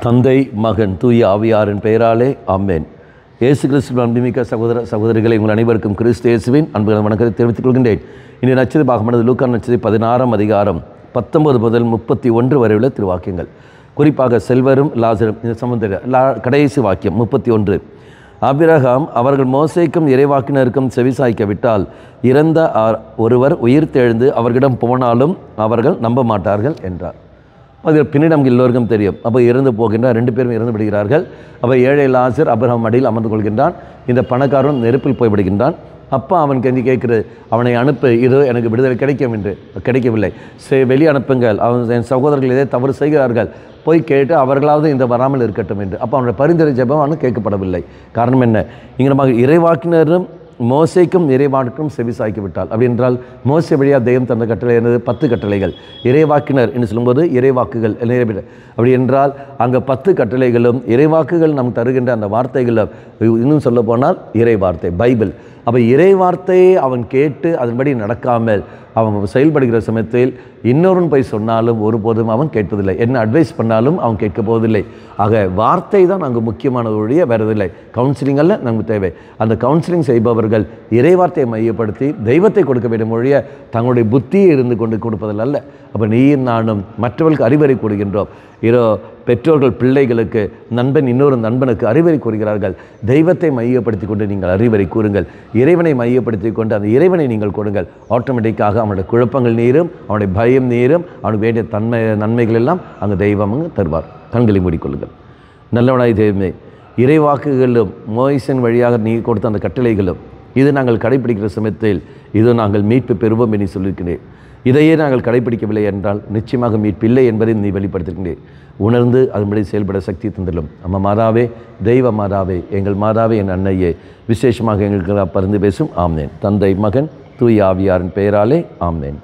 தந்தை மகன் தூய ஆவியாரின் பெயராலே ஆமென். இயேசு கிறிஸ்துவின் அன்புமிக்க சகோதர சகோதரிகளை உங்கள் அனைவருக்கும் கிறிஸ்து இயேசுவின் அன்புகள் வணக்கத்தை தெரிவித்துக் கொள்கின்றேன். இனி நட்சத்திர பாகமானது லூக்கா நட்சத்திர 16 அதிகாரம் 19 முதல் 31 வரை உள்ள திருவாக்கியங்கள். குறிப்பாக செல்வரும் லாசரும் இந்த சம்பந்த கடைசி வாக்கியம் 31. ஆபிரகாம் அவர்கள் மோசேக்கும் இறைவாக்கினருக்கும் செவிசாய்க்கவிட்டால் இறந்த ஒருவர் உயிர்த்தெழுந்து அவர்களிடம் போனாலும் அவர்கள் நம்ப மாட்டார்கள் என்றார். அது பின்னிடம் நமக்கு எல்லோருக்கும் தெரியும். அப்போ இறந்து போகின்றார், 2 பேரும் இறந்து விடுகிறார்கள். அப்போ ஏழை லாசர் ஆபிரகாம் மடியில் அமர்ந்து கொள்கின்றான். இந்த பணக்காரன் நெருப்பில் போய்விடுகின்றான். அப்பா அவன் கெஞ்சி கேட்குறது, அவனை அனுப்பு, இதோ எனக்கு விடுதலை கிடைக்கும் என்று. கிடைக்கவில்லை. வெளியே அனுப்புங்கள், அவன் என் சகோதரர்கள் இதே தவறு செய்கிறார்கள், போய் கேட்டு அவர்களாவது இந்த வராமல் இருக்கட்டும் என்று. அப்போ அவனுடைய பரிந்துரை ஜெபம் அவனும் கேட்கப்படவில்லை. காரணம் என்ன? இங்கே நம்ம இறைவாக்கினரும் மோசேக்கும் இறைவானுக்கும் செவிசாய்க்கு விட்டால், அப்படி என்றால் மோசே வழியாக தெய்வம் தந்த கட்டளை என்னது? 10 கட்டளைகள். இறைவாக்கினர் என்று சொல்லும்போது இறைவாக்குகள். அப்படி என்றால் அங்கே 10 கட்டளைகளும் இறைவாக்குகள் நம் தருகின்ற அந்த வார்த்தைகளில் இன்னும் சொல்ல போனால் இறை வார்த்தை, பைபிள். அப்போ இறை வார்த்தையை அவன் கேட்டு அதன்படி நடக்காமல் அவன் செயல்படுகிற சமயத்தில் இன்னொருவன் போய் சொன்னாலும் ஒருபோதும் அவன் கேட்பதில்லை. என்ன அட்வைஸ் பண்ணாலும் அவன் கேட்க போவதில்லை. ஆக வார்த்தை தான் அங்கு முக்கியமானது ஒழிய வேறு இல்லை. கவுன்சிலிங்கல்ல நமக்கு தேவை. அந்த கவுன்சிலிங் செய்பவர்கள் இறை வார்த்தையை மையப்படுத்தி தெய்வத்தை கொடுக்க வேண்டும் ஒழிய தங்களுடைய புத்தியை இருந்து கொண்டு கொடுப்பதில் அல்ல. அப்போ நீயும் நானும் மற்றவர்களுக்கு அறிவுரை கூறுகின்றோம். பெற்றோர்கள் பிள்ளைகளுக்கு, நண்பன் இன்னொரு நண்பனுக்கு அறிவுரை கூறுகிறார்கள். தெய்வத்தை மையப்படுத்தி கொண்டு நீங்கள் அறிவுரை கூறுங்கள். இறைவனை மையப்படுத்தி கொண்டு அந்த இறைவனை நீங்கள் கொடுங்கள். ஆட்டோமேட்டிக்காக அவனுடைய குழப்பங்கள் நீரும், அவனுடைய பயம் நீரும், அவனுக்கு வேண்டிய நன்மைகள் எல்லாம் அங்கே தெய்வம் தருவார். கண்களை மூடிக்கொள்ளுங்கள். நல்லவனாய் தெய்வமே, இறைவாக்குகளும் மோசேயின் வழியாக நீ கொடுத்த அந்த கட்டளைகளும் இது நாங்கள் கடைபிடிக்கிற சமயத்தில் இது நாங்கள் மீட்பு பெறுவோம் என்று சொல்லியிருக்கிறேன். இதையே நாங்கள் கடைபிடிக்கவில்லை என்றால் நிச்சயமாக மீட்பில்லை என்பதை நீ வெளிப்படுத்திருக்கிறேன். உணர்ந்து அதன்படி செயல்பட சக்தி தந்திலும். அம்மா மாதாவே, தெய்வ மாதாவே, எங்கள் மாதாவே, என் அன்னையே, விசேஷமாக எங்களுக்கு பரிந்து பேசும். ஆமேன். தந்தை மகன் தூய ஆவியாரின் பெயராலே ஆமேன்.